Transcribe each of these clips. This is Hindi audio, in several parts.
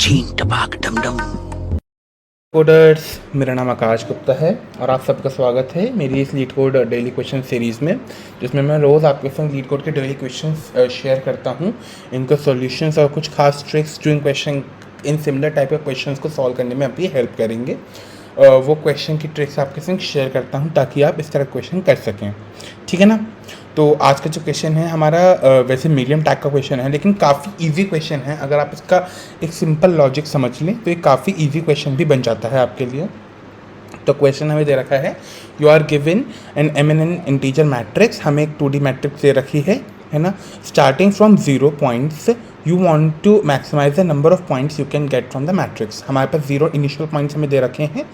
छीन टपाक डम डम। कोडर्स, मेरा नाम आकाश गुप्ता है और आप सबका स्वागत है मेरी इस LeetCode daily question series में, जिसमें मैं रोज़ आपके संग लीड कोड के डेली क्वेश्चंस शेयर करता हूं, इनका सॉल्यूशंस और कुछ खास ट्रिक्स जो इन क्वेश्चन इन सिमिलर टाइप ऑफ क्वेश्चंस को सॉल्व करने में आपकी हेल्प करेंगे। वो क्वेश्चन की ट्रिक्स आपके संग शेयर करता हूं ताकि आप इस तरह क्वेश्चन कर सकें, ठीक है ना। तो आज का जो क्वेश्चन है हमारा वैसे मीडियम टैग का क्वेश्चन है, लेकिन काफ़ी इजी क्वेश्चन है। अगर आप इसका एक सिंपल लॉजिक समझ लें तो ये काफ़ी इजी क्वेश्चन भी बन जाता है आपके लिए। तो क्वेश्चन हमें दे रखा है, you are given an eminent integer matrix, हमें एक 2D मैट्रिक्स दे रखी है ना। Starting from 0 points you want to maximise the number of points you can get from the matrix. हमारे पास 0 इनिशियल पॉइंट्स हमें दे रखे हैं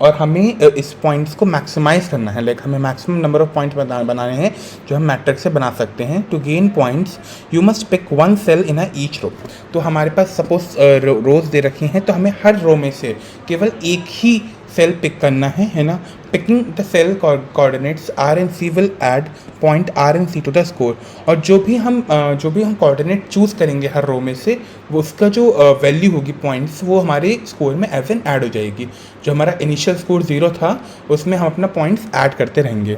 और हमें इस पॉइंट्स को मैक्सिमाइज करना है, लाइक हमें मैक्सिमम नंबर ऑफ पॉइंट्स बनाने हैं जो हम मैट्रिक्स से बना सकते हैं। To gain points you must pick one cell in a each row. तो हमारे पास सपोज रोज दे रखी हैं, तो हमें हर रो में से केवल एक ही सेल पिक करना है ना। Picking the cell coordinates R and C will add point R and C to the score. और जो भी हम कोऑर्डिनेट चूज़ करेंगे हर रो में से, वो उसका जो वैल्यू होगी पॉइंट्स, वो हमारे स्कोर में एज एन ऐड हो जाएगी। जो हमारा इनिशियल स्कोर 0 था उसमें हम अपना पॉइंट्स ऐड करते रहेंगे।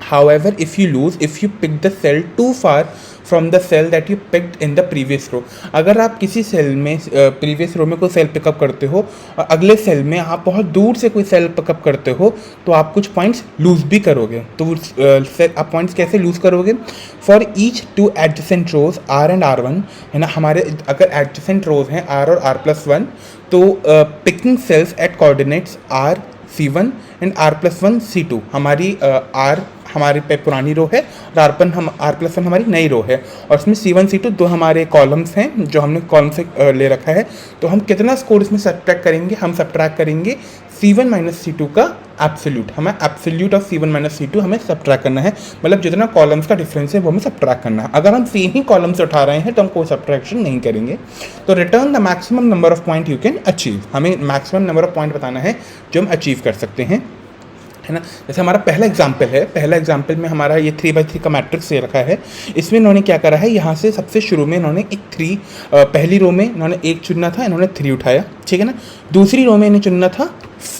However, if you pick the cell too far from the cell that you picked in the previous row, अगर आप किसी सेल में प्रीवियस रो में कोई सेल पिकअप करते हो और अगले सेल में आप बहुत दूर से कोई सेल पिकअप करते हो, तो आप कुछ पॉइंट्स लूज भी करोगे। तो आप पॉइंट्स कैसे लूज करोगे? For each 2 adjacent rows R and R1, है ना। हमारे अगर एडजेसेंट रोज हैं R और R+1, तो picking cells at coordinates R C1 and R+1 C2, हमारी R हमारी पे पुरानी रो है और R+1 हमारी नई रो है, और इसमें C1 C2 दो हमारे कॉलम्स हैं जो हमने कॉलम से ले रखा है। तो हम कितना स्कोर इसमें सब्ट्रैक्ट करेंगे? हम सब्ट्रैक्ट करेंगे C1 माइनस C2 का एब्सोल्यूट। हमें absolute of C1 minus C2 हमें सब्ट्रैक्ट करना है, मतलब जितना कॉलम्स का डिफरेंस है वो हमें सब्ट्रैक्ट करना है। अगर हम सेम ही कॉलम से उठा रहे हैं तो हम कोई सब्ट्रैक्शन नहीं करेंगे। तो return the maximum number of point you can achieve, हमें मैक्सिमम नंबर ऑफ पॉइंट बताना है जो हम अचीव कर सकते हैं, है ना। जैसे हमारा पहला एग्जाम्पल में हमारा ये 3x3 का मैट्रिक्स दे रखा है। इसमें इन्होंने क्या करा है, यहाँ से सबसे शुरू में इन्होंने एक 3 पहली रो में इन्होंने 1 चुनना था, इन्होंने 3 उठाया, ठीक है ना। दूसरी रो में इन्हें चुनना था,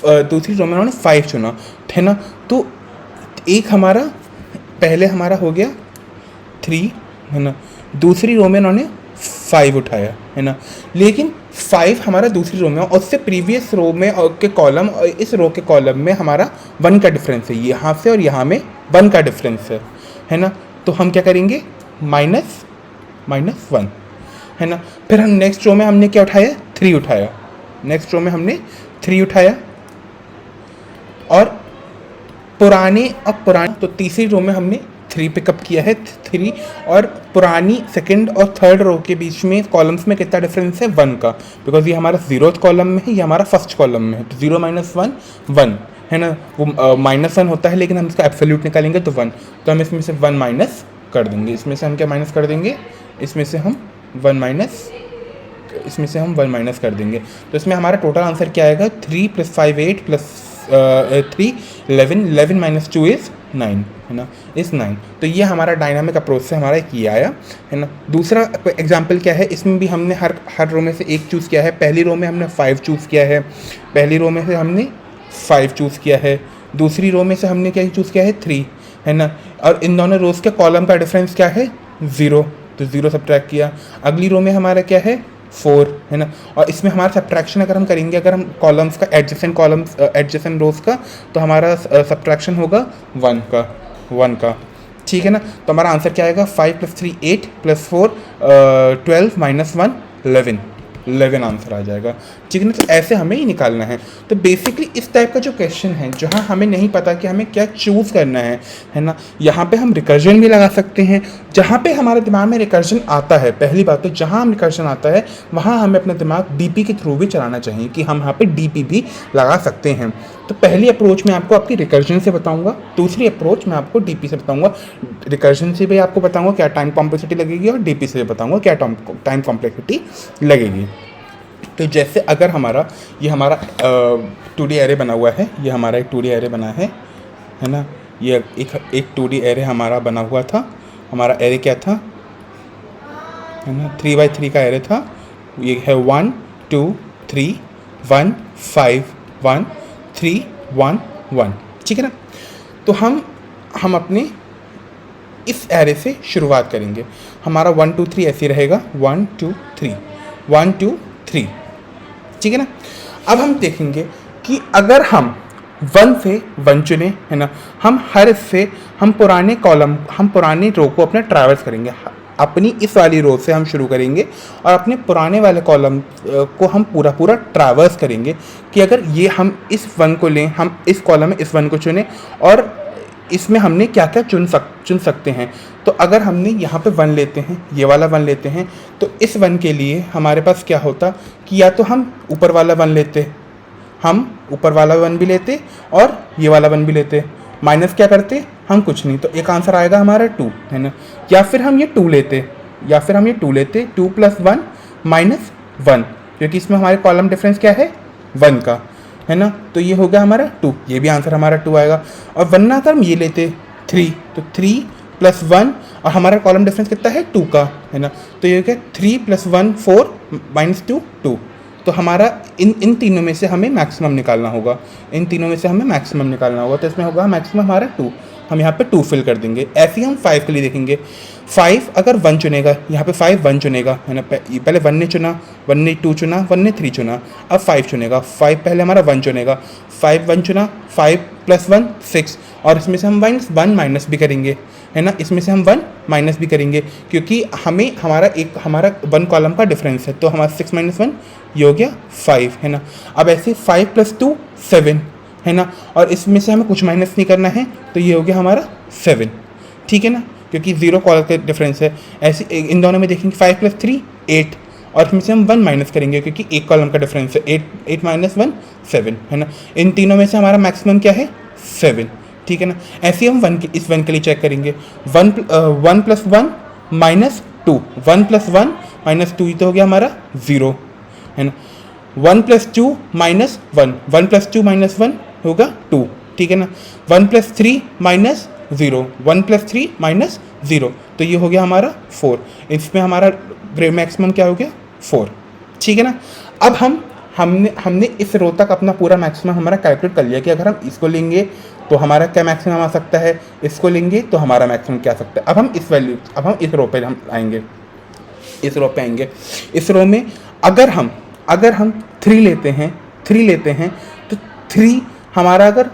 दूसरी रो में इन्होंने 5 चुना, है ना। तो एक हमारा पहले हमारा हो गया 3, है ना। दूसरी रो में इन्होंने 5 उठाया, है ना। लेकिन 5 हमारा दूसरी रो में और उससे प्रीवियस रो में के कॉलम और इस रो के कॉलम में हमारा 1 का डिफरेंस है, यहाँ से और यहाँ में 1 का डिफरेंस है ना। तो हम क्या करेंगे? माइनस 1, है ना। फिर हम नेक्स्ट रो में हमने क्या उठाया? 3 उठाया, नेक्स्ट रो में हमने 3 उठाया। और पुराने तो तीसरी रो में हमने 3 पिकअप किया है, 3। और पुरानी सेकंड और थर्ड रो के बीच में कॉलम्स में कितना डिफरेंस है? 1 का, बिकॉज ये हमारा 0th कॉलम में है, ये हमारा फर्स्ट कॉलम में है। तो 0 माइनस 1, है ना। वो -1 होता है, लेकिन हम इसका एब्सोल्यूट निकालेंगे तो 1, तो हम इसमें से 1 माइनस कर देंगे। इसमें से हम क्या माइनस कर देंगे? इसमें से हम 1 माइनस कर देंगे। तो इसमें हमारा टोटल आंसर क्या आएगा? 3 + 5 8 + 3 11 - 2 इज़ 9, है ना, इस 9। तो ये हमारा डायनामिक अप्रोच से हमारा एक ये आया, है ना। दूसरा एग्जांपल क्या है, इसमें भी हमने हर रो में से एक चूज़ किया है। पहली रो में हमने 5 चूज़ किया है, दूसरी रो में से हमने क्या चूज़ किया है? 3, है ना। और इन दोनों रोज़ के कॉलम का डिफरेंस क्या है? 0, तो 0 सब्ट्रैक्ट किया। अगली रो में हमारा क्या है? 4, है ना। और इसमें हमारा सब्ट्रैक्शन अगर हम करेंगे, अगर हम कॉलम्स का एडजेसेंट रोज का, तो हमारा सब्ट्रैक्शन होगा 1 का, ठीक है ना। तो हमारा आंसर क्या आएगा? 5 + 3 8 + 4 12 - 1 11 आंसर आ जाएगा, ठीक है ना। तो ऐसे हमें ही निकालना है। तो बेसिकली इस टाइप का जो क्वेश्चन है, जहाँ हमें नहीं पता कि हमें क्या चूज़ करना है ना, यहाँ पे हम रिकर्जन भी लगा सकते हैं। जहाँ पे हमारे दिमाग में रिकर्जन आता है, पहली बात तो जहाँ हम रिकर्जन आता है वहाँ हमें अपना दिमाग डीपी के थ्रू भी चलाना चाहिए कि हम यहाँ पे डीपी भी लगा सकते हैं। तो पहली अप्रोच मैं आपको आपकी रिकर्जन से बताऊँगा, दूसरी अप्रोच मैं आपको डीपी से बताऊँगा। रिकर्जन से भी आपको बताऊँगा क्या टाइम कॉम्प्लेक्सिटी लगेगी, और डीपी से भी बताऊँगा क्या टाइम कॉम्प्लेक्सिटी लगेगी। तो जैसे अगर ये हमारा 2D एरे बना हुआ है, ये हमारा एक 2D एरे बना है ना। ये एक 2D एरे हमारा बना हुआ था। हमारा एरे क्या था, है ना, 3x3 का एरे था। ये है 1 2 3 1 5 1 3 1 1। ठीक है ना। तो हम अपने इस एरे से शुरुआत करेंगे। हमारा 1 2 3 ऐसे रहेगा, 1 2 3 1 2 3। ठीक है ना। अब हम देखेंगे कि अगर हम 1 से 1 चुने, है ना, हम हर से हम पुराने रो को अपना ट्रैवर्स करेंगे। अपनी इस वाली रो से हम शुरू करेंगे और अपने पुराने वाले कॉलम को हम पूरा ट्रैवर्स करेंगे कि अगर ये हम इस 1 को लें, हम इस कॉलम में इस 1 को चुनें और इसमें हमने क्या क्या चुन सकते हैं। तो अगर हमने यहाँ पे 1 लेते हैं, ये वाला 1 लेते हैं, तो इस 1 के लिए हमारे पास क्या होता कि या तो हम ऊपर वाला 1 लेते, हम ऊपर वाला 1 भी लेते और ये वाला 1 भी लेते, माइनस क्या करते हम कुछ नहीं, तो एक आंसर आएगा हमारा 2, है ना। या फिर हम ये 2 लेते, 2 + 1 - 1, क्योंकि इसमें हमारे कॉलम डिफरेंस क्या है 1 का, है ना। तो ये हो गया हमारा 2, ये भी आंसर हमारा 2 आएगा। और वरना अगर हम ये लेते 3, तो 3 + 1 और हमारा कॉलम डिफरेंस कितना है 2 का, है ना। तो ये हो गया 3 + 1 4 - 2 2। तो हमारा इन तीनों में से हमें मैक्सिमम निकालना होगा, तो इसमें होगा मैक्सिमम हमारा 2। हम यहाँ पे 2 फिल कर देंगे। ऐसे ही हम 5 के लिए देखेंगे। 5 अगर 1 चुनेगा, यहाँ पे 5 1 चुनेगा, है ना। पहले 1 ने चुना, 1 ने 2 चुना, 1 ने 3 चुना, अब 5 चुनेगा। 5 पहले हमारा 1 चुनेगा, 5 1 चुना, 5 + 1 6, और इसमें से हम 1 माइनस भी करेंगे, है ना। इसमें से हम 1 माइनस भी करेंगे क्योंकि हमारा 1 कॉलम का डिफरेंस है, तो हमारा 6 - 1 ये हो गया 5, है ना। अब ऐसे 5 + 2 7, है ना, और इसमें से हमें कुछ माइनस नहीं करना है, तो ये हो गया हमारा 7। ठीक है ना, क्योंकि 0 कॉलम का डिफरेंस है। ऐसे इन दोनों में देखेंगे 5 + 3 8, और इसमें से हम 1 माइनस करेंगे क्योंकि 1 कॉलम का डिफरेंस है। 8 - 1 7, है ना। इन तीनों में से हमारा मैक्सिमम क्या है 7। ठीक है ना। ऐसे ही हम इस 1 के लिए चेक करेंगे। 1 + 1 - 2, 1 + 1 - 2, ये तो हो गया हमारा 0, है ना। 1 + 2 - 1, 1 + 2 - 1 होगा 2। ठीक है ना। 1 + 3 - 0, 1 + 3 - 0, तो ये हो गया हमारा 4। इसमें हमारा मैक्सिमम क्या हो गया 4। ठीक है ना। अब हमने इस रो तक अपना पूरा मैक्सिमम हमारा कैलकुलेट कर लिया कि अगर हम इसको लेंगे तो हमारा क्या मैक्सिमम आ सकता है, इसको लेंगे तो हमारा मैक्सिमम क्या आ सकता है। अब हम इस रो पे आएंगे, इस रो में अगर हम 3 लेते हैं तो 3 हमारा अगर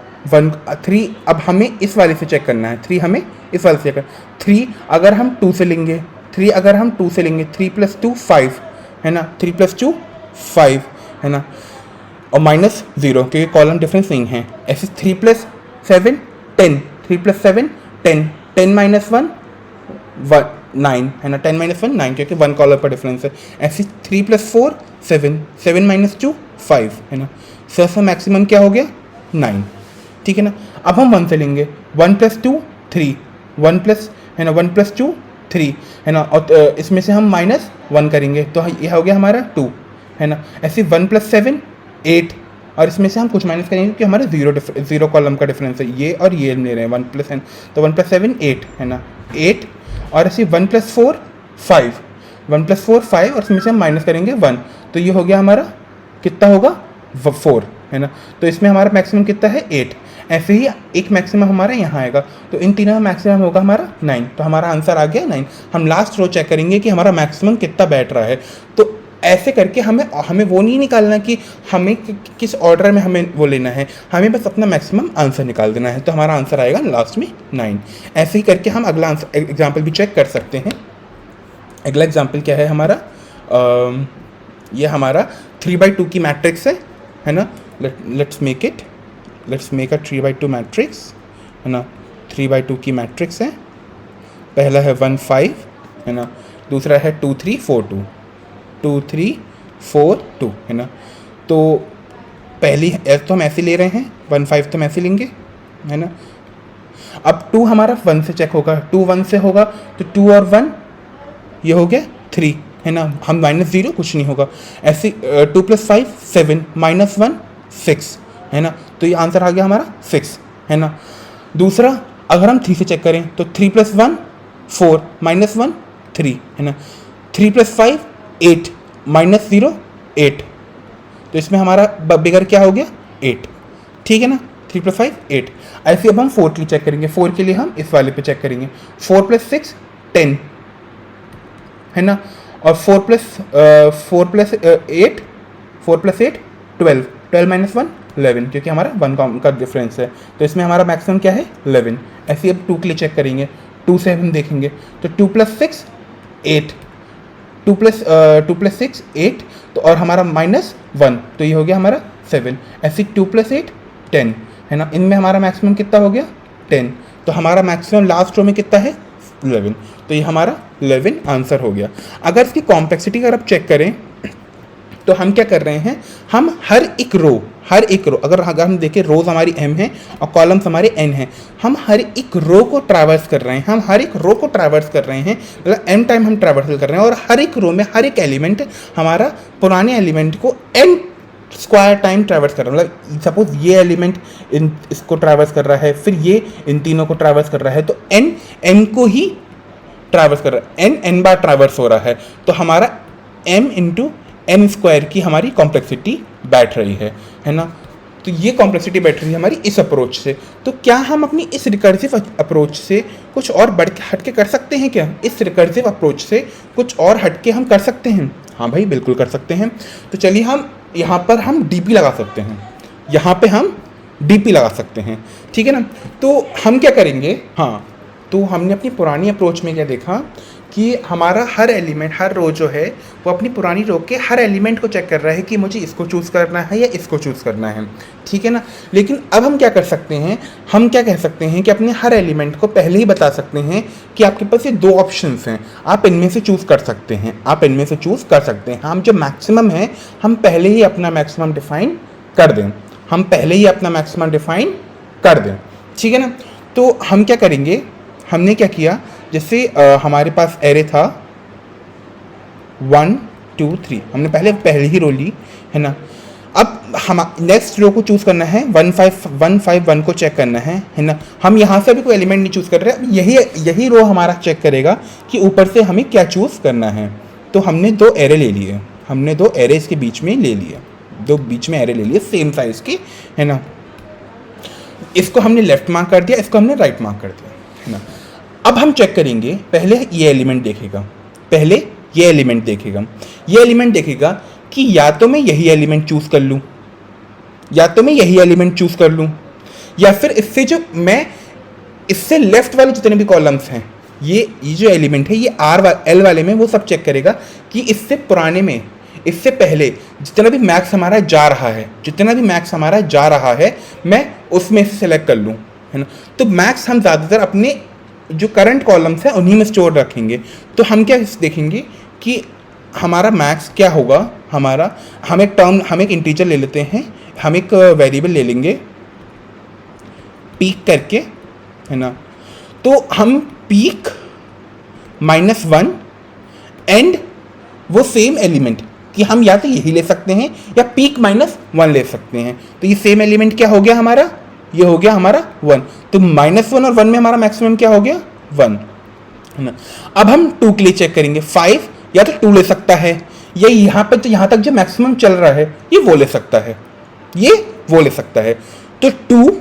3, अब हमें इस वाले से चेक करना है, 3 हमें इस वाले से चेक करना है। 3 अगर हम 2 से लेंगे, 3 + 2 5, है ना। 3 + 2 5, है ना, और -0 क्योंकि कॉलम डिफरेंस नहीं है। ऐसे 3 + 7 10, 3 + 7 10, 10 - 1 9, है ना। 10 - 1 9 क्योंकि 1 कॉलम का डिफरेंस है। ऐसे 3 + 4 7, 7 - 2 5, है ना। सर मैक्सिमम क्या हो गया 9। ठीक है ना। अब हम 1 से लेंगे, 1 + 2 3, 1 + है ना, 1 + 2 3, है ना, और इसमें से हम -1 करेंगे तो ये हो गया हमारा 2, है ना। ऐसे 1 + 7 8, और इसमें से हम कुछ माइनस करेंगे क्योंकि हमारा 0 कॉलम का डिफरेंस है, ये और ये ले रहे हैं 1 + 7, तो 1 + 7 8, है ना 8, और ऐसे 1 + 4 5, 1 + 4 5, और इसमें से हम माइनस करेंगे 1, तो ये हो गया हमारा कितना होगा 4, है ना। तो इसमें हमारा मैक्सिमम कितना है 8। ऐसे ही एक मैक्सिमम हमारा यहाँ आएगा, तो इन तीनों में मैक्सिमम होगा हमारा 9, तो हमारा आंसर आ गया 9। हम लास्ट रो चेक करेंगे कि हमारा मैक्सिमम कितना बैठ रहा है। तो ऐसे करके हमें वो नहीं निकालना कि हमें किस ऑर्डर में हमें वो लेना है, हमें बस अपना मैक्सिमम आंसर निकाल देना है, तो हमारा आंसर आएगा लास्ट में 9। ऐसे ही करके हम अगला आंसर एग्जाम्पल भी चेक कर सकते हैं। अगला एग्जाम्पल क्या है हमारा, ये हमारा 3/2 की मैट्रिक्स है ना। लेट्स मेक अ 3/2 मैट्रिक्स, है ना। 3/2 की मैट्रिक्स है। पहला है 1 5, है ना, दूसरा है 2 3 4 2, 2 3 4 2, है ना। तो पहली तो हम ऐसे ले रहे हैं, 1 5 तो हम ऐसे लेंगे, है ना। अब 2 हमारा 1 से चेक होगा, 2 1 से होगा, तो 2 और 1 ये हो गया 3, है ना। हम -0 कुछ नहीं होगा। ऐसे 2 + 5 7, -1 6, है ना, तो ये आंसर आ गया हमारा 6, है ना। दूसरा अगर हम 3 से चेक करें तो 3 + 1 4, -1 3, है ना। 3 + 5 8, -0 8, तो इसमें हमारा बिगर क्या हो गया 8, ठीक है ना, 3 + 5 8। ऐसे अब हम 4 के लिए चेक करेंगे, 4 के लिए हम इस वाले पे चेक करेंगे, 4 + 6 10 है ना, और 4 + 8 12, 12 - 1 11, क्योंकि हमारा 1 का डिफरेंस है, तो इसमें हमारा मैक्सिमम क्या है 11। ऐसे अब 2 के लिए चेक करेंगे, 2 से हम देखेंगे तो 2 + 6 8, 2 + 6 8, तो और हमारा -1, तो ये हो गया हमारा 7। ऐसे 2 + 8 10 है ना, इनमें हमारा मैक्सिमम कितना हो गया 10, तो हमारा मैक्सिमम लास्ट रो में कितना है 11, तो ये हमारा 11 आंसर हो गया। अगर इसकी कॉम्प्लेक्सिटी अगर आप चेक करें तो हम क्या कर रहे हैं, हम हर एक रो अगर हम देखें, रोज हमारी m है और कॉलम्स हमारे n हैं, हम हर एक रो को ट्रैवर्स कर रहे हैं, मतलब m टाइम हम ट्रैवर्सल कर रहे हैं, और हर एक रो में हर एक एलिमेंट हमारा पुराने एलिमेंट को n स्क्वायर टाइम ट्रैवर्स कर रहा है। मतलब सपोज ये एलिमेंट इसको ट्रैवर्स कर रहा है, फिर ये इन तीनों को ट्रैवर्स कर रहा है, तो n को ही ट्रैवर्स कर रहा है, n बार ट्रैवर्स हो रहा है, तो हमारा m × m² की हमारी कॉम्प्लेक्सिटी बैठ रही है ना। तो ये कॉम्प्लेक्सिटी बैठ रही है हमारी इस अप्रोच से। तो क्या हम अपनी इस रिकर्सिव अप्रोच से कुछ और हटके कर सकते हैं क्या? इस रिकर्सिव अप्रोच से कुछ और हटके हम कर सकते हैं? हाँ भाई, बिल्कुल कर सकते हैं। तो चलिए हम यहाँ पर हम डीपी लगा सकते हैं, यहाँ पे हम डीपी लगा सकते हैं, ठीक है ना। तो हम क्या करेंगे, हाँ, तो हमने अपनी पुरानी अप्रोच में क्या देखा कि हमारा हर एलिमेंट, हर रो जो है वो अपनी पुरानी रो के हर एलिमेंट को चेक कर रहा है कि मुझे इसको चूज़ करना है या इसको चूज़ करना है, ठीक है ना। लेकिन अब हम क्या कर सकते हैं, हम क्या कह सकते हैं कि अपने हर एलिमेंट को पहले ही बता सकते हैं कि आपके पास ये 2 ऑप्शंस हैं, आप इनमें से चूज़ कर सकते हैं, हम जो मैक्सिमम है हम पहले ही अपना मैक्सिमम डिफाइन कर दें, ठीक है ना। तो हम क्या करेंगे, हमने क्या किया, जैसे हमारे पास एरे था 1 2 3, हमने पहले ही रो ली है ना। अब हम नेक्स्ट रो को चूज़ करना है, 1 5 1 को चेक करना है ना। हम यहाँ से अभी कोई एलिमेंट नहीं चूज़ कर रहे, अब यही रो हमारा चेक करेगा कि ऊपर से हमें क्या चूज़ करना है। तो हमने 2 एरे ले लिए, हमने 2 एरे इसके बीच में ले लिए, 2 बीच में एरे ले लिए सेम साइज के, है ना। इसको हमने लेफ्ट मार्क कर दिया, इसको हमने राइट मार्क कर दिया, है ना। अब हम चेक करेंगे, पहले ये एलिमेंट देखेगा, कि या तो मैं यही एलिमेंट चूज़ कर लूँ, या फिर इससे जो मैं इससे लेफ्ट वाले जितने भी कॉलम्स हैं, ये जो एलिमेंट है ये L वाले में वो सब चेक करेगा कि इससे पुराने में, इससे पहले जितना भी मैक्स हमारा जा रहा है मैं उसमें से सेलेक्ट कर लूँ, है ना। तो मैक्स हम ज़्यादातर अपने जो करंट कॉलम्स हैं उन्हीं में स्टोर रखेंगे। तो हम क्या देखेंगे कि हमारा मैक्स क्या होगा, हम एक इंटीजर ले लेते हैं, हम एक वेरिएबल ले लेंगे पीक करके, है ना। तो हम पीक -1 एंड वो सेम एलिमेंट, कि हम या तो यही ले सकते हैं या पीक -1 ले सकते हैं। तो ये सेम एलिमेंट क्या हो गया हमारा, ये हो गया हमारा 1। तो -1 और 1 में हमारा मैक्सिमम क्या हो गया 1, है ना। अब हम 2 के लिए चेक करेंगे, 5 या तो 2 ले सकता है, या यहाँ पर तो यहाँ तक जो मैक्सिमम चल रहा है ये वो ले सकता है, तो 2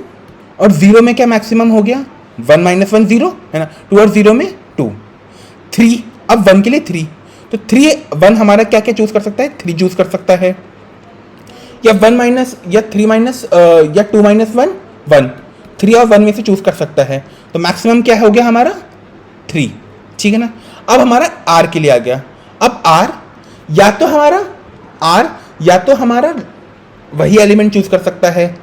और 0 में क्या मैक्सिमम हो गया 1 - 1 0, है ना। 2 और 0 में 2, 3, अब 1 के लिए 3, तो 1 हमारा क्या क्या चूज़ कर सकता है, 3 चूज़ कर सकता है, या 1 माइनस या 3 माइनस या 2 - 1 3 और 1 में से चूज़ कर सकता है। तो मैक्सिमम क्या हो गया हमारा 3, ठीक है ना। अब हमारा R के लिए आ गया, अब R या तो हमारा वही एलिमेंट चूज़ कर सकता है,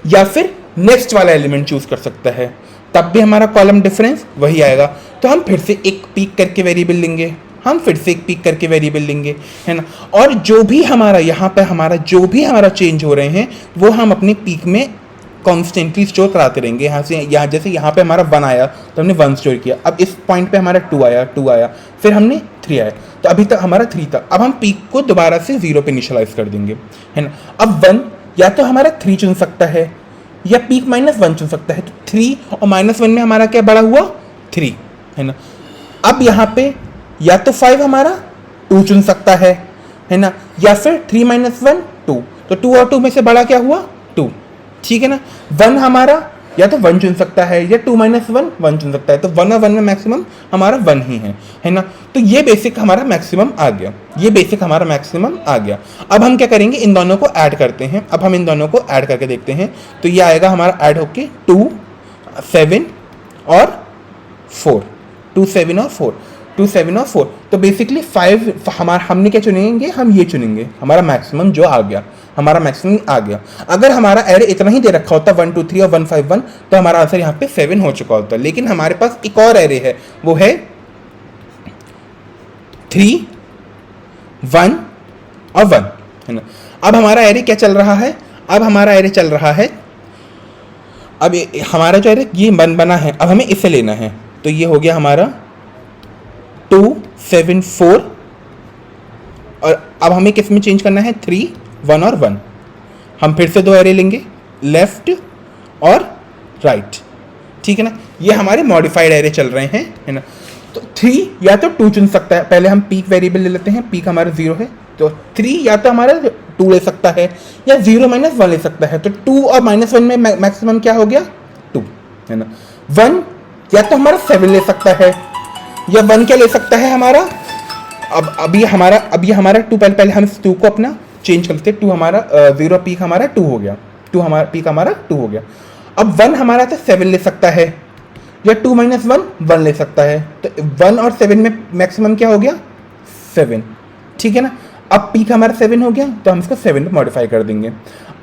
या फिर नेक्स्ट वाला एलिमेंट चूज़ कर सकता है, तब भी हमारा कॉलम डिफरेंस वही आएगा। तो हम फिर से एक पीक करके वेरिएबल लेंगे, है ना। और जो भी हमारा यहाँ पे हमारा चेंज हो रहे हैं वो हम अपने पीक में कॉन्स्टेंटली स्टोर कराते रहेंगे। यहाँ जैसे यहाँ पे हमारा 1 आया तो हमने 1 स्टोर किया, अब इस पॉइंट पे हमारा 2 आया, फिर हमने 3 आया, तो अभी तक हमारा 3 था। अब हम पीक को दोबारा से 0 पे इनिशियलाइज कर देंगे, है ना। अब 1 या तो हमारा 3 चुन सकता है या पीक -1 चुन सकता है, तो 3 और -1 में हमारा क्या बड़ा हुआ 3, है ना। अब यहाँ पे या तो 5 हमारा 2 चुन सकता है ना, या फिर 3 - 1 2, तो 2 और 2 में से बड़ा क्या हुआ 2, ठीक है ना। 1 हमारा या तो 1 चुन सकता है या 2 - 1 1 चुन सकता है, तो 1 और 1 में मैक्सिमम हमारा 1 ही है ना। तो ये बेसिक हमारा मैक्सिमम आ गया, ये बेसिक हमारा मैक्सिमम आ गया। अब हम क्या करेंगे, इन दोनों को ऐड करते हैं। अब हम इन दोनों को ऐड करके देखते हैं, तो ये आएगा हमारा ऐड होके 2 7 और 4, 2 7 और 4, 2 7 और 4। तो बेसिकली 5 हमारा, हमने क्या चुनेंगे, हम ये चुनेंगे, हमारा मैक्सिमम जो आ गया, हमारा मैक्सिमम आ गया। अगर हमारा एरे इतना ही दे रखा होता 1 2 3 और 1 5 1, तो हमारा आंसर यहाँ पे 7 हो चुका होता। लेकिन हमारे पास एक और एरे है, वो है 3 1 और 1, है ना। अब हमारा एरे क्या चल रहा है, अब हमारा एरे चल रहा है, अब हमारा जो एरे ये बना है, अब हमें इसे लेना है। तो ये हो गया हमारा 2 7 4, और अब हमें किस में चेंज करना है, 3 1 और 1। हम फिर से 2 एरे लेंगे, लेफ्ट और राइट, ठीक है ना। ये हमारे मॉडिफाइड एरे चल रहे हैं, है ना। तो 3 या तो 2 चुन सकता है, पहले हम पीक वेरिएबल ले लेते हैं, पीक हमारा 0 है, तो 3 या तो हमारा 2 ले सकता है या 0 - 1 ले सकता है। तो 2 और -1 में मैक्सिमम क्या हो गया 2, है ना। 1 या तो हमारा 7 ले सकता है, या 1 क्या ले सकता है हमारा, अब अभी हमारा 2, पहले हम इस 2 को अपना चेंज करते हैं। 2 हमारा 0 पीक हमारा 2 हो गया, 2 हमारा पीक हमारा 2 हो गया। अब 1 हमारा तो 7 ले सकता है, या 2 - 1 1 ले सकता है। तो 1 और 7 में मैक्सिमम क्या हो गया 7, ठीक है ना। अब पीक हमारा 7 हो गया, तो हम इसको 7 पे मॉडिफाई कर देंगे।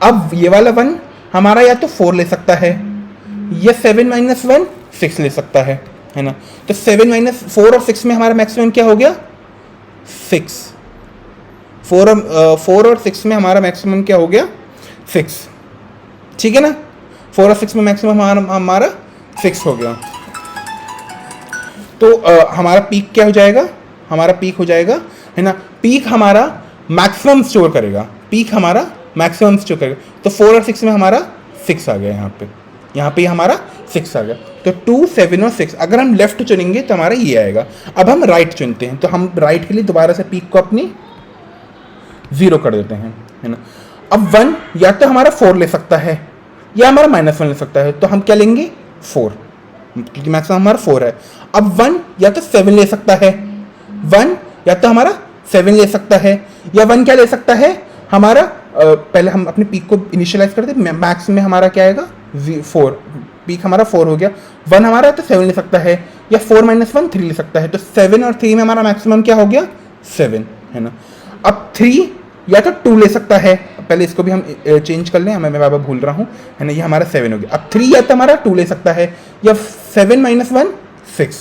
अब ये वाला 1 हमारा या तो 4 ले सकता है, या 7 - 1 6 ले सकता है ना। तो 7 - 4 और 6 में हमारा मैक्सिमम क्या हो गया 6, 4 और 6 में हमारा मैक्सिमम क्या हो गया 6, ठीक है ना। 4 और 6 में मैक्सिमम हमारा 6 हो गया। तो हमारा पीक क्या हो जाएगा, हमारा पीक हो जाएगा, है ना। पीक हमारा मैक्सिमम स्टोर करेगा, पीक हमारा मैक्सिमम स्टोर करेगा। तो 4 और 6 में हमारा 6 आ गया, यहाँ पे हमारा 6 आ गया। तो 2 7 और 6, अगर हम लेफ्ट चुनेंगे तो हमारा ये आएगा। अब हम राइट चुनते हैं, तो हम राइट के लिए दोबारा से पीक को अपनी 0 कर देते हैं, है ना। अब 1 या तो हमारा 4 ले सकता है, या हमारा -1 ले सकता है। तो हम क्या लेंगे 4, क्योंकि मैक्सिमम हमारा 4 है। अब 1 या तो 7 ले सकता है, 1 या तो हमारा 7 ले सकता है, या 1 क्या ले सकता है हमारा, पहले हम अपने पीक को इनिशियलाइज करते हैं। मैक्स में हमारा क्या आएगा 4, पीक हमारा 4 हो गया। 1 हमारा तो 7 ले सकता है, या 4 - 1 3 ले सकता है। तो 7 और 3 में हमारा मैक्सिमम क्या हो गया 7, है ना। अब 3 या तो 2 ले सकता है, पहले इसको भी हम चेंज कर लें, मैं बाबा भूल रहा हूँ, है ना। ये हमारा 7 हो गया। अब 3 या तो हमारा 2 ले सकता है, या 7 - 1 6,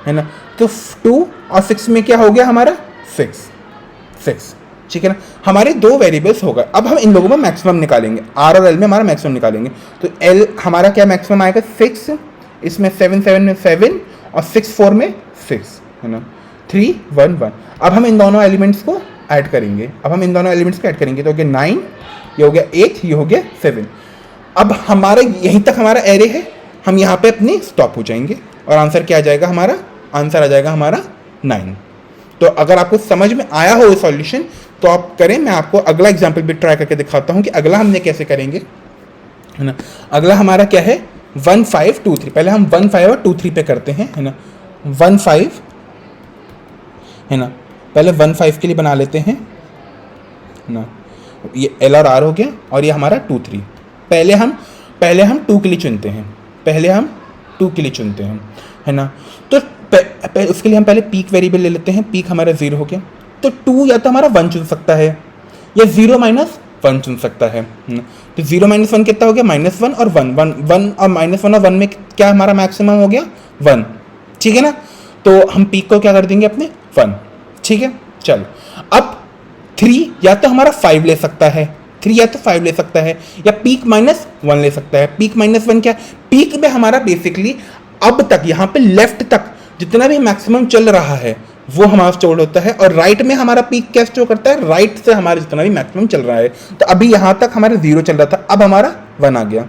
है ना। तो 2 और 6 में क्या हो गया हमारा 6, ठीक है ना। हमारे 2 वेरिएबल्स हो गए। अब हम इन लोगों में मैक्सिमम निकालेंगे, आर और एल में हमारा मैक्सिमम निकालेंगे। तो एल हमारा क्या मैक्सिमम आएगा 6, इसमें 7 7 में 7, और 6 4 में 6, है ना। 3 1 1। अब हम इन दोनों एलिमेंट्स को ऐड करेंगे, तो हो गया 9, ये हो गया 8, ये हो गया 7। अब हमारे यहीं तक हमारा एरे है, हम यहाँ पे अपनी स्टॉप हो जाएंगे, और आंसर क्या आ जाएगा हमारा, आंसर आ जाएगा हमारा 9। तो अगर आपको समझ में आया हो सॉल्यूशन तो आप करें। मैं आपको अगला एग्जाम्पल भी ट्राई करके दिखाता हूँ कि अगला हमने कैसे करेंगे, है ना। अगला हमारा क्या है 1 5 2 3। पहले हम 1 5 और 2 3 पे करते हैं, है ना। 1 5, है ना, पहले 1 5 के लिए बना लेते हैं, है ना। ये एल और आर हो गया, और ये हमारा 2 3। पहले हम 2 के लिए चुनते हैं, है ना। तो उसके लिए हम पहले पीक वेरिएबल ले लेते हैं, पीक हमारा 0 हो गया। तो 2 या तो हमारा 1 चुन सकता है, या 0 - 1 चुन सकता है ना। तो 0 - 1 कितना हो गया -1 और 1 1 1 और -1 और 1 में क्या हमारा मैक्सिमम हो गया 1, ठीक है ना। तो हम पीक को क्या कर देंगे अपने 1, ठीक है। चलो अब 3 या तो हमारा 5 ले सकता है, 3 या तो 5 ले सकता है, या पीक -1 ले सकता है। पीक -1 क्या, पीक में हमारा बेसिकली अब तक यहाँ पे लेफ्ट तक जितना भी मैक्सिमम चल रहा है वो हमारा स्टोर होता है, और राइट में हमारा पीक क्या स्टोर करता है, राइट से हमारा जितना भी मैक्सिमम चल रहा है। तो अभी यहाँ तक हमारा 0 चल रहा था, अब हमारा 1 आ गया।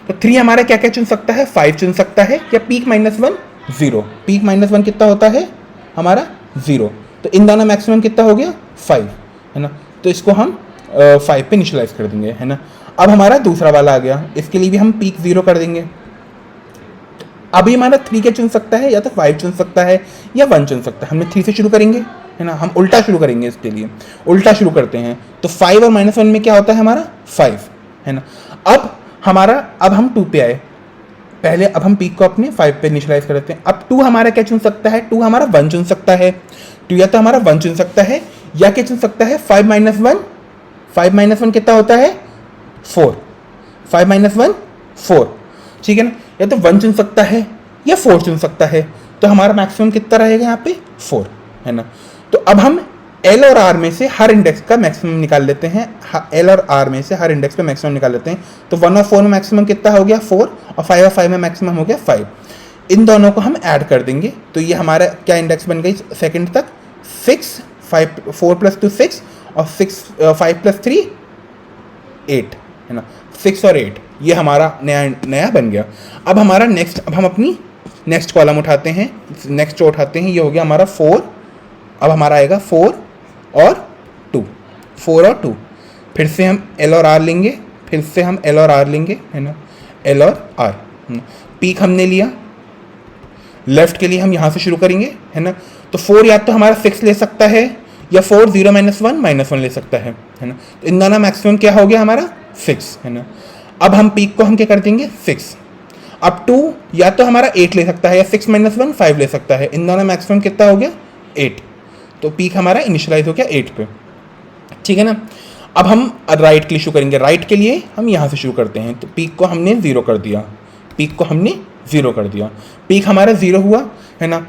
तो 3 हमारा क्या क्या चुन सकता है, 5 चुन सकता है, या पीक -1 0। पीक -1 कितना होता है हमारा 0। तो इन दोनों मैक्सिमम कितना हो गया 5, है ना। तो इसको हम 5 पे इनिशियलाइज कर देंगे, है ना। अब हमारा दूसरा वाला आ गया, इसके लिए भी हम पीक 0 कर देंगे। अभी हमारा 3 क्या चुन सकता है, या तो 5 चुन सकता है या 1 चुन सकता है। हमने 3 से शुरू करेंगे, है ना, हम उल्टा शुरू करेंगे, इसके लिए उल्टा शुरू करते हैं। तो 5 और -1 में क्या होता है हमारा 5, है ना। अब हम 2 पे आए पहले, अब हम पीक को अपने 5 पे इनिशियलाइज कर देते हैं। अब 2 हमारा क्या चुन सकता है, 2 हमारा 1 चुन सकता है। 2 या तो हमारा 1 चुन सकता है या क्या चुन सकता है 5 - 1। 5 - 1 कितना होता है 4। 5 - 1 4, ठीक है ना। या तो 1 चुन सकता है या 4 चुन सकता है। तो हमारा मैक्सिमम कितना रहेगा यहाँ पे 4, है ना। तो अब हम एल और आर में से हर इंडेक्स का मैक्सिमम निकाल लेते हैं। एल और आर में से हर इंडेक्स पे मैक्सिमम निकाल लेते हैं। तो 1 और 4 में मैक्सिमम कितना हो गया 4, और 5 और 5 में मैक्सिमम हो गया 5। इन दोनों को हम ऐड कर देंगे, तो ये हमारा क्या इंडेक्स बन गई सेकंड तक 6, 5 4 + 2 6, और 5 + 3 8, है ना। 6 और 8 ये हमारा नया बन गया। अब हमारा अब हम अपनी नेक्स्ट कॉलम उठाते हैं, नेक्स्ट रो उठाते हैं। ये हो गया हमारा 4। अब हमारा आएगा 4 और 2, 4 और 2। फिर से हम एल और आर लेंगे, है ना, एल और आर। पीक हमने लिया, लेफ्ट के लिए हम यहाँ से शुरू करेंगे, है ना। तो 4 या तो हमारा 6 ले सकता है, या 4 0 - 1 -1 ले सकता है ना। तो इन दोनों मैक्सिमम क्या हो गया हमारा 6, है ना। अब हम पीक को हम क्या कर देंगे 6। अब 2 या तो हमारा 8 ले सकता है, या 6 - 1 5 ले सकता है। इन दोनों मैक्सिमम कितना हो गया 8। तो पीक हमारा इनिशियलाइज हो गया 8 पे, ठीक है ना। अब हम राइट के लिए शुरू करेंगे। राइट के लिए हम यहाँ से शुरू करते हैं। तो पीक को हमने 0 कर दिया, पीक हमारा 0 हुआ, है ना।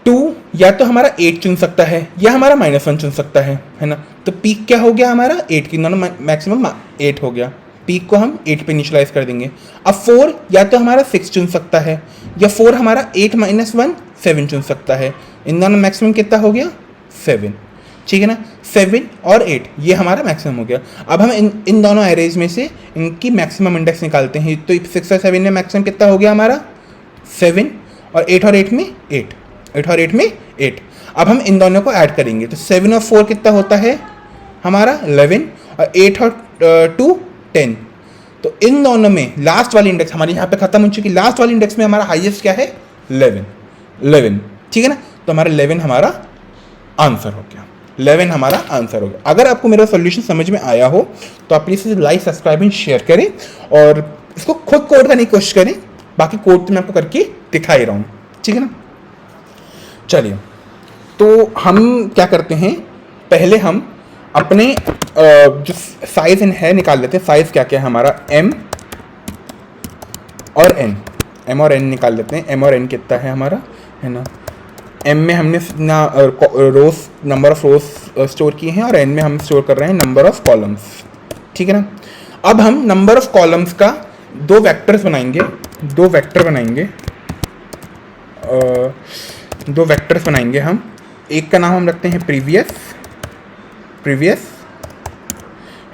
2 या तो हमारा 8 चुन सकता है, या हमारा -1 चुन सकता है ना। तो पीक क्या हो गया हमारा 8 की, दोनों मैक्सिमम 8 हो गया। पीक को हम 8 पे इनिशियलाइज कर देंगे। अब 4 या तो हमारा 6 चुन सकता है, या 4 हमारा 8 - 1 7 चुन सकता है। इन दोनों मैक्सिमम कितना हो गया 7, ठीक है ना। 7 और 8 ये हमारा मैक्सिमम हो गया। अब हम इन दोनों एरेज में से इनकी मैक्सिमम इंडेक्स निकालते हैं। तो 6 और 7 में मैक्सिमम कितना हो गया हमारा 7, और 8 और 8 में 8। अब हम इन दोनों को ऐड करेंगे। तो 7 और 4 कितना होता है हमारा 11, और 8 और 2 10। तो इन दोनों में लास्ट वाली इंडेक्स हमारी यहाँ पे खत्म हो चुकी। लास्ट वाली इंडेक्स में हमारा हाईएस्ट क्या है 11, ठीक है ना। तो हमारा 11 हमारा आंसर हो गया। अगर आपको मेरा सॉल्यूशन समझ में आया हो तो आप please like, subscribe and share करें, और इसको खुद कोड करने की कोशिश करें। बाकी कोड तो मैं आपको करके दिखा ही रहा हूँ, ठीक है ना। चलिए, तो हम क्या करते हैं, पहले हम अपने जो साइज है निकाल लेते हैं। साइज क्या क्या है हमारा m और n निकाल लेते हैं। m और n कितना है हमारा, है ना। m में हमने रोज नंबर ऑफ रोज स्टोर किए हैं, और n में हम स्टोर कर रहे हैं नंबर ऑफ कॉलम्स, ठीक है ना। अब हम नंबर ऑफ कॉलम्स का 2 वेक्टर बनाएंगे। 2 वेक्टर्स बनाएंगे हम। एक का नाम हम रखते हैं प्रीवियस,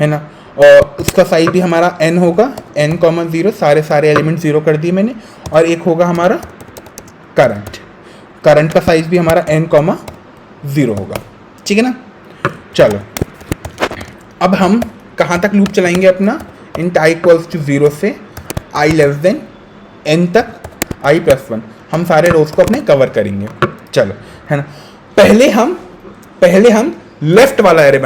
है ना। और उसका साइज भी हमारा n होगा, n, 0, सारे एलिमेंट 0 कर दिए मैंने। और एक होगा हमारा करंट का साइज भी हमारा n, 0 होगा, ठीक है ना। चलो, अब हम कहाँ तक लूप चलाएंगे अपना, int i = 0 से i n तक i + 1। हम सारे रोज को अपने कवर करेंगे, चलो, है ना। पहले हम लेफ्ट वाला एरे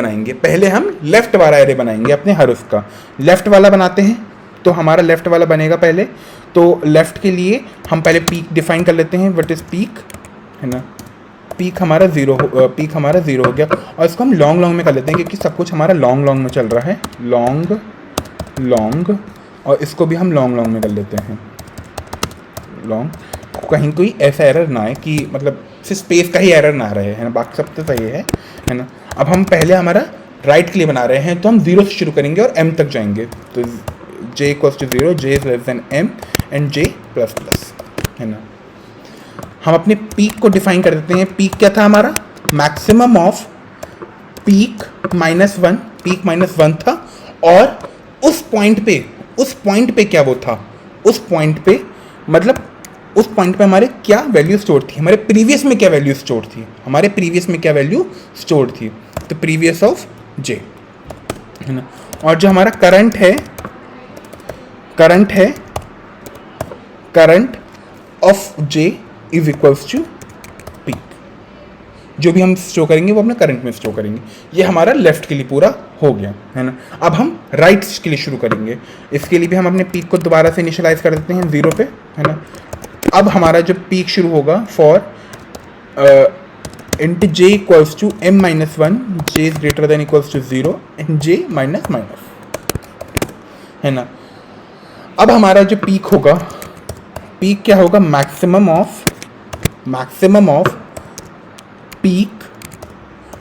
बनाएंगे। अपने हर उसका लेफ्ट वाला बनाते हैं। तो हमारा लेफ्ट वाला बनेगा पहले। तो लेफ्ट के लिए हम पहले पीक डिफाइन कर लेते हैं। व्हाट इज पीक, है ना। पीक हमारा 0 हो गया। और इसको हम लॉन्ग में कर लेते हैं, क्योंकि सब कुछ हमारा लॉन्ग में चल रहा है। लॉन्ग, और इसको भी हम लॉन्ग में कर लेते हैं। लॉन्ग, कहीं कोई ऐसा एरर ना आए कि मतलब सिर्फ स्पेस का ही एरर ना रहे, है ना। बाकी सब तो सही है ना। अब हम पहले हमारा राइट के लिए बना रहे हैं, तो हम 0 से शुरू करेंगे और m तक जाएंगे। तो j = 0, j > m and j ++, है ना। हम अपने पीक को डिफाइन कर देते हैं। पीक क्या था हमारा, मैक्सिमम ऑफ पीक -1 था। और उस पॉइंट पे क्या वो था, उस पॉइंट पे हमारे क्या वैल्यू स्टोर थी, हमारे प्रीवियस में क्या वैल्यू स्टोर थी। तो प्रीवियस ऑफ j, है ना। और जो हमारा करंट है current of J is equals to pick. जो भी हम स्टोर करेंगे वो अपने करंट में स्टोर करेंगे। ये हमारा लेफ्ट के लिए पूरा हो गया, है ना। अब हम राइट के लिए शुरू करेंगे। इसके लिए भी हम अपने पीक को दोबारा से इनिशियलाइज कर देते हैं 0 पे, है ना। अब हमारा जो पीक शुरू होगा for int J equals to m minus 1, J is greater than equals to 0 and J minus minus, है ना। अब हमारा जो पीक होगा, पीक क्या होगा, maximum off peak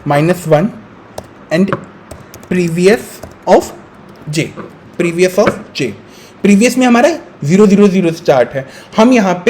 minus 1 and previous of J. Previous में हमारा 0 0 0 स्टार्ट है। हम यहाँ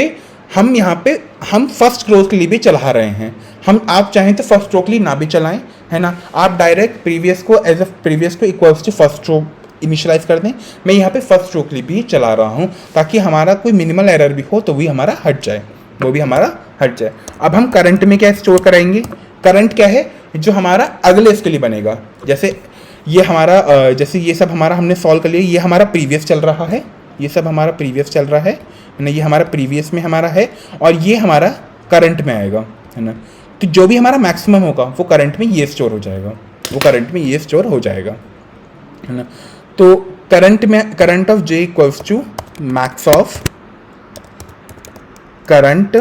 पे हम फर्स्ट क्लोज के लिए भी चला रहे हैं। हम आप चाहें तो फर्स्ट रो के लिए ना भी चलाएं, है ना। आप डायरेक्ट प्रीवियस को equals to first row initialise कर दें। मैं यहाँ पे फर्स्ट रो के लिए भी चला रहा हूँ ताकि हमारा कोई मिनिमल एरर भी हो तो वो हमारा हट जाए। अब हम करंट में क्या स्टोर कराएंगे, करंट क्या है जो हमारा अगले इसके लिए बनेगा। जैसे ये हमारा जैसे ये सब हमारा हमने सॉल्व कर लिया, ये हमारा प्रीवियस चल रहा है, ये सब हमारा प्रीवियस चल रहा है ना, ये हमारा प्रीवियस में हमारा है और ये हमारा करंट में आएगा, है ना। तो जो भी हमारा मैक्सिमम होगा वो करंट में ये स्टोर हो जाएगा, है ना। तो current of J equals to max of current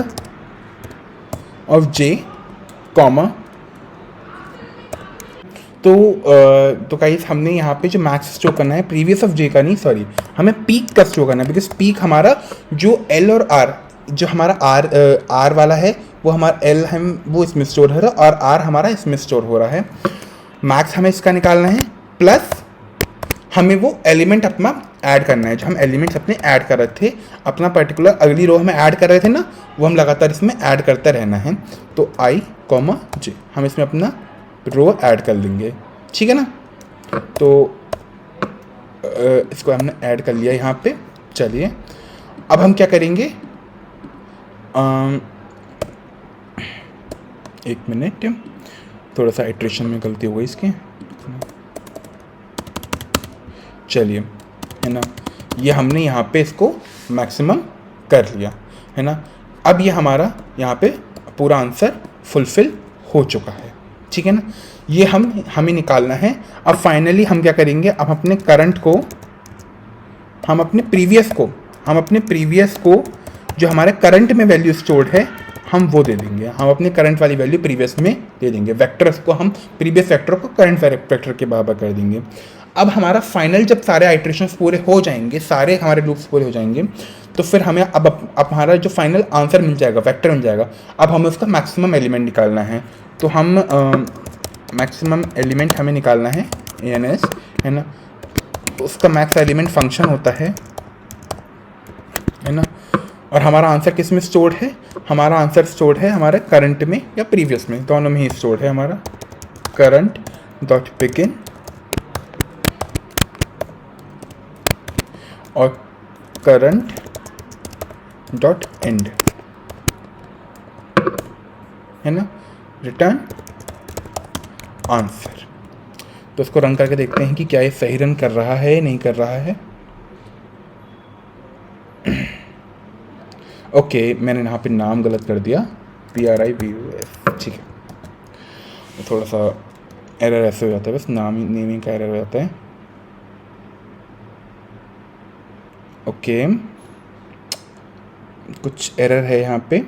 of J comma. तो गाइस हमने यहाँ पे जो मैक्स स्टोर करना है प्रीवियस ऑफ जे का नहीं, सॉरी, हमें पीक का स्टोर करना है। बिकॉज पीक हमारा जो एल और आर, जो हमारा आर वाला है वो हमारा एल वो इसमें स्टोर हो रहा है और आर हमारा इसमें स्टोर हो रहा है। मैक्स हमें इसका निकालना है, प्लस हमें वो एलिमेंट अपना ऐड करना है जो हम एलिमेंट्स अपने ऐड कर रहे थे, अपना पर्टिकुलर अगली रो हमें ऐड कर रहे थे ना, वो हम लगातार इसमें ऐड करते रहना है। तो आई कॉमा जे हम इसमें अपना रो ऐड कर लेंगे, ठीक है ना। तो इसको हमने ऐड कर लिया यहाँ पे। चलिए अब हम क्या करेंगे, एक मिनट, थोड़ा सा इटरेशन में गलती हो गई इसकी। चलिए, है ना, ये हमने यहाँ पे इसको मैक्सिमम कर लिया, है ना। अब ये हमारा यहाँ पे पूरा आंसर फुलफिल हो चुका है, ठीक है ना। ये हमें निकालना है। अब फाइनली हम क्या करेंगे, अब अपने करंट को हम अपने प्रीवियस को जो हमारे करंट में वैल्यू स्टोर्ड है हम वो दे देंगे। हम अपने करंट वाली वैल्यू प्रीवियस में दे देंगे। वेक्टर्स को हम प्रीवियस वेक्टर को करंट वेक्टर के बराबर कर देंगे। अब हमारा फाइनल जब सारे आइट्रेशंस पूरे हो जाएंगे, सारे हमारे लूप्स पूरे हो जाएंगे, तो फिर हमें अब हमारा जो फाइनल आंसर मिल जाएगा, वेक्टर मिल जाएगा। अब हमें उसका मैक्सिमम एलिमेंट निकालना है। तो हम मैक्सिमम एलिमेंट हमें निकालना है ANS, है ना। उसका मैक्स एलिमेंट फंक्शन होता है ना। और हमारा आंसर किस में स्टोर्ड है, हमारा आंसर स्टोर्ड है हमारे करंट में या प्रीवियस में, दोनों में ही स्टोर्ड है हमारा। करंट डॉट बिगिन और करंट डॉट एंड, है ना। Return answer. तो इसको रन करके देखते हैं कि क्या ये सही रन कर रहा है नहीं कर रहा है। ओके, मैंने यहाँ पे नाम गलत कर दिया, PRIVUS, ठीक है। थोड़ा सा एरर ऐसे हो जाता है, बस नेमिंग का एरर हो जाता है। ओके, कुछ एरर है यहाँ पे।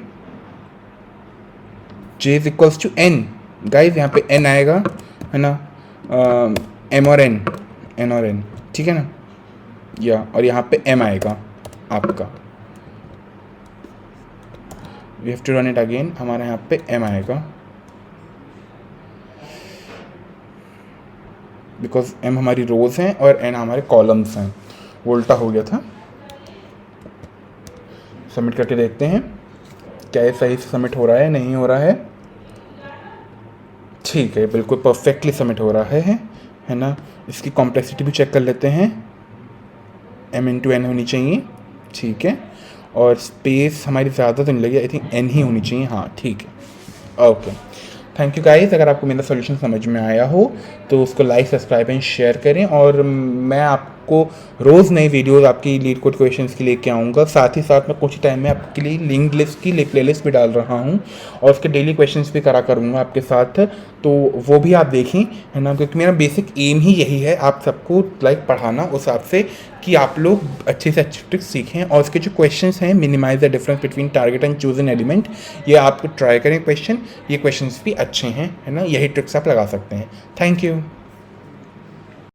J is equals to N, guys यहाँ पे N आएगा, है ना। M और N, ठीक है ना, या और यहाँ पे M आएगा आपका। We have to run it again, हमारे यहाँ पे M आएगा बिकॉज M हमारी रोज हैं और N हमारे कॉलम्स हैं। वो उल्टा हो गया था। सबमिट करके देखते हैं क्या ये सही से सबमिट हो रहा है नहीं हो रहा है। ठीक है, बिल्कुल परफेक्टली सबमिट हो रहा है ना। इसकी कॉम्प्लेक्सिटी भी चेक कर लेते हैं, M/N होनी चाहिए, ठीक है। और स्पेस हमारी ज़्यादा तो नहीं लगी, आई थिंक N ही होनी चाहिए, हाँ ठीक है। ओके, थैंक यू गाइस, अगर आपको मेरा सोल्यूशन समझ में आया हो तो उसको लाइक, सब्सक्राइब एंड शेयर करें। और मैं आपको रोज़ नई वीडियोस आपकी लीड कोड क्वेश्चंस की लेके आऊँगा। साथ ही साथ मैं कुछ टाइम में आपके लिए लिंक लिस्ट की प्लेलिस्ट भी डाल रहा हूँ और उसके डेली क्वेश्चंस भी करा करूँगा आपके साथ, तो वो भी आप देखें, है ना, क्योंकि मेरा बेसिक एम ही यही है आप सबको लाइक पढ़ाना उस हिसाब से कि आप लोग अच्छे से अच्छे ट्रिक्स सीखें। और उसके जो क्वेश्चंस हैं, minimise the difference between target and chosen element, ये आपको ट्राई करें क्वेश्चन, ये क्वेश्चंस भी अच्छे हैं, है ना, यही ट्रिक्स आप लगा सकते हैं। Thank you.